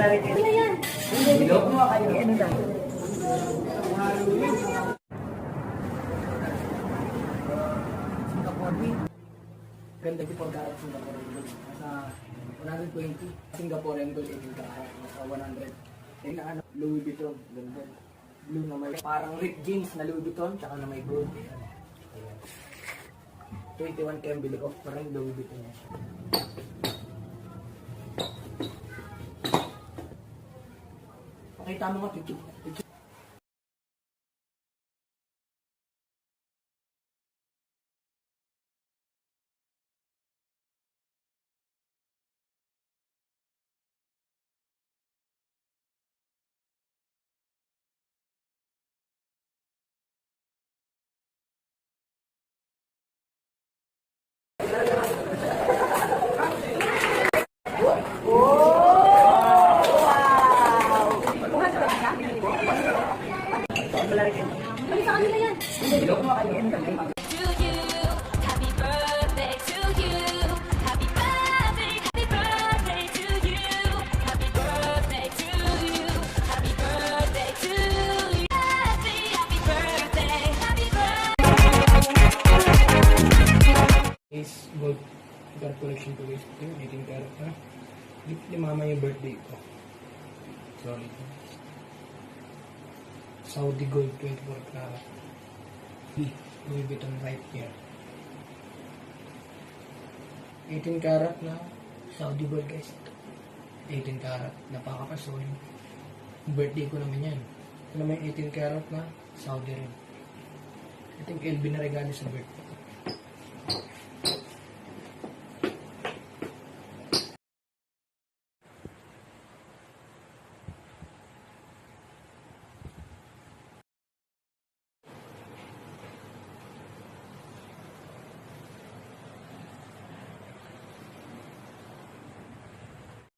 Ano yan? Bilog mo kayo. Ano lang? Singapore. Ganda di pagkarat Singapore. Nasa 120. Singaporean gold 18 karat. Nasa 100. Eh na ano, Louis Vuitton. Ganda. Blue na may parang ripped jeans na Louis Vuitton. Tsaka na may gold. 21 km off. Parang Louis Vuitton yan. Pakita mo nga picture. Bilog mo kayo. Is gold car collection ko guys. Yung 18 karat ha. Di mama yung birthday ko. Sorry. Saudi gold 24 karat. Louis Vuitton right here. 18 karat na Saudi gold guys. 18 karat. Napakapaso yung birthday ko naman yan. Ito naman 18 karat na Saudi rin. I think LB na regalo sa birthday.